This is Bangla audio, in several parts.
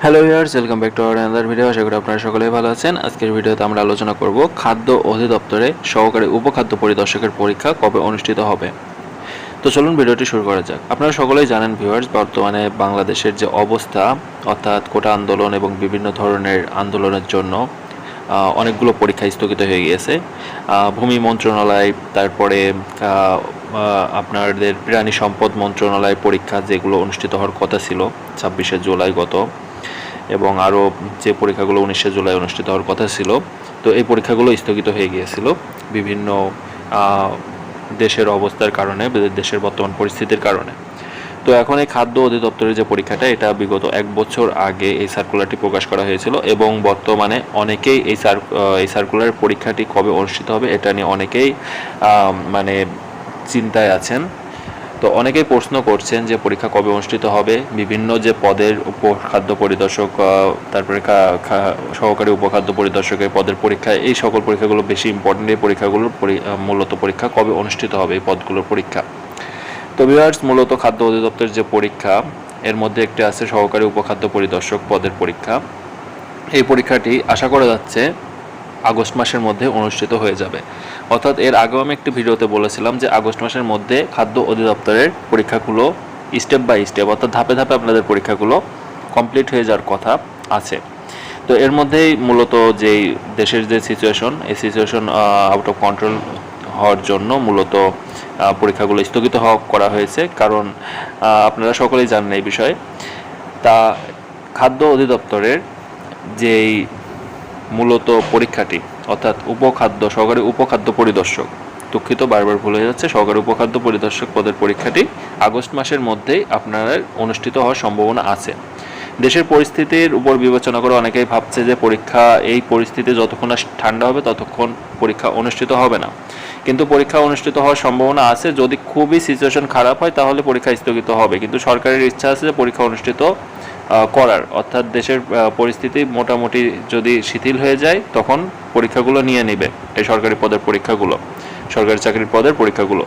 Hello viewers, welcome back to our another video. আশা করি আপনারা সকলেই ভালো আছেন। আজকের ভিডিওতে আমরা আলোচনা করব খাদ্য অধিদপ্তরে সহকারী উপখাদ্য পরিদর্শকের পরীক্ষা কবে অনুষ্ঠিত হবে। তো চলুন ভিডিওটি শুরু করা যাক। আপনারা সকলেই জানেন ভিউয়ার্স, বর্তমানে বাংলাদেশের যে অবস্থা, অর্থাৎ কোটা আন্দোলন এবং বিভিন্ন ধরনের আন্দোলনের জন্য অনেকগুলো পরীক্ষা স্থগিত হয়ে গিয়েছে। ভূমি মন্ত্রণালয়, তারপরে আপনাদের প্রাণী সম্পদ মন্ত্রণালয় পরীক্ষা যেগুলো অনুষ্ঠিত হওয়ার কথা ছিল 26শে জুলাই গত, এবং আরও যে পরীক্ষাগুলো 19শে জুলাই অনুষ্ঠিত হওয়ার কথা ছিল, তো এই পরীক্ষাগুলো স্থগিত হয়ে গিয়েছিল বিভিন্ন দেশের অবস্থার কারণে, দেশের বর্তমান পরিস্থিতির কারণে। তো এখন এই খাদ্য অধিদপ্তরের যে পরীক্ষাটা, এটা বিগত 1 বছর আগে এই সার্কুলারটি প্রকাশ করা হয়েছিল এবং বর্তমানে অনেকেই এই সার্কুলারের পরীক্ষাটি কবে অনুষ্ঠিত হবে এটা নিয়ে অনেকেই মানে চিন্তায় আছেন। তো অনেকেই প্রশ্ন করছেন যে পরীক্ষা কবে অনুষ্ঠিত হবে, বিভিন্ন যে পদের উপখাদ্য পরিদর্শক, তারপরে সহকারী উপখাদ্য পরিদর্শকের পদের পরীক্ষা, এই সকল পরীক্ষাগুলো বেশি ইম্পর্টেন্ট। এই পরীক্ষাগুলোর মূলত পরীক্ষা কবে অনুষ্ঠিত হবে, এই পদগুলোর পরীক্ষা। তো ভিউয়ার্স, মূলত খাদ্য অধিদপ্তরের যে পরীক্ষা, এর মধ্যে একটি আছে সহকারী উপখাদ্য পরিদর্শক পদের পরীক্ষা। এই পরীক্ষাটি আশা করা যাচ্ছে আগস্ট মাসের মধ্যে অনুষ্ঠিত হয়ে যাবে। অর্থাৎ এর আগেও আমি একটি ভিডিওতে বলেছিলাম যে আগস্ট মাসের মধ্যে খাদ্য অধিদপ্তরের পরীক্ষাগুলো স্টেপ বাই স্টেপ, অর্থাৎ ধাপে ধাপে আপনাদের পরীক্ষাগুলো কমপ্লিট হয়ে যাওয়ার কথা আছে। তো এর মধ্যেই মূলত যেই দেশের যে সিচুয়েশন, এই সিচুয়েশন আউট অফ কন্ট্রোল হওয়ার জন্য মূলত পরীক্ষাগুলো স্থগিত করা হয়েছে। কারণ আপনারা সকলেই জানেন এই বিষয়ে। তা খাদ্য অধিদপ্তরের যেই মূলত পরীক্ষাটি, অর্থাৎ সহকারী উপখাদ্য পরিদর্শক, দুঃখিত বারবার ভুল হয়ে যাচ্ছে, সহকারী উপখাদ্য পরিদর্শক পদের পরীক্ষাটি আগস্ট মাসের মধ্যেই আপনার অনুষ্ঠিত হওয়ার সম্ভাবনা আছে। দেশের পরিস্থিতির উপর বিবেচনা করে অনেকেই ভাবছে যে এই পরিস্থিতি যতক্ষণ না ঠান্ডা হবে ততক্ষণ পরীক্ষা অনুষ্ঠিত হবে না, কিন্তু পরীক্ষা অনুষ্ঠিত হওয়ার সম্ভাবনা আছে। যদি খুবই সিচুয়েশন খারাপ হয় তাহলে পরীক্ষা স্থগিত হবে, কিন্তু সরকারের ইচ্ছা আছে যে পরীক্ষা অনুষ্ঠিত করার, অর্থাৎ দেশের পরিস্থিতি মোটামুটি যদি শিথিল হয়ে যায় তখন পরীক্ষাগুলো নিয়ে নেবে, এই সরকারি পদের পরীক্ষাগুলো, সরকারি চাকরির পদের পরীক্ষাগুলো।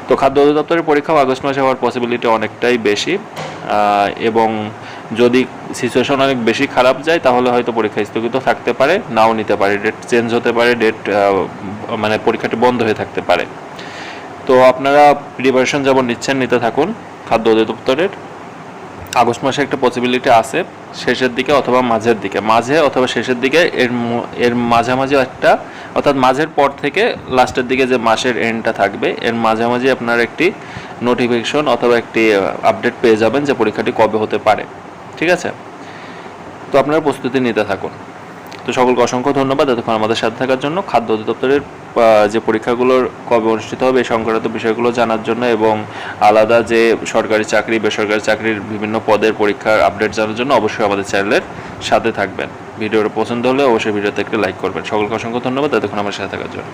তো খাদ্য অধিদপ্তরের পরীক্ষাও আগস্ট মাসে হওয়ার পসিবিলিটি অনেকটাই বেশি, এবং যদি সিচুয়েশন অনেক বেশি খারাপ যায় তাহলে হয়তো পরীক্ষা স্থগিত থাকতে পারে, নাও নিতে পারে, ডেট চেঞ্জ হতে পারে, মানে পরীক্ষাটি বন্ধ হয়ে থাকতে পারে। তো আপনারা প্রিপারেশন যেমন নিতে থাকুন। খাদ্য অধিদপ্তরের আগস্ট মাসে একটা পসিবিলিটি আছে, শেষের দিকে অথবা মাঝে অথবা শেষের দিকে, এর মাঝামাঝি একটা, অর্থাৎ মাঝের পর থেকে লাস্টের দিকে যে মাসের এন্ডটা থাকবে, এর মাঝামাঝি আপনার একটি নোটিফিকেশন অথবা একটি আপডেট পেয়ে যাবেন যে পরীক্ষাটি কবে হতে পারে। ঠিক আছে? তো আপনারা প্রস্তুতি নিতে থাকুন। তো সকলকে অসংখ্য ধন্যবাদ এতক্ষণ আমাদের সাথে থাকার জন্য। খাদ্য অধিদপ্তরের যে পরীক্ষাগুলোর কবে অনুষ্ঠিত হবে এই সংক্রান্ত বিষয়গুলো জানার জন্য, এবং আলাদা যে সরকারি চাকরি বেসরকারি চাকরির বিভিন্ন পদের পরীক্ষার আপডেট জানার জন্য অবশ্যই আমাদের চ্যানেলের সাথে থাকবেন। ভিডিওটা পছন্দ হলে অবশ্যই ভিডিওতে একটি লাইক করবেন। সকলকে অসংখ্য ধন্যবাদ এতক্ষণ আমার সাথে থাকার জন্য।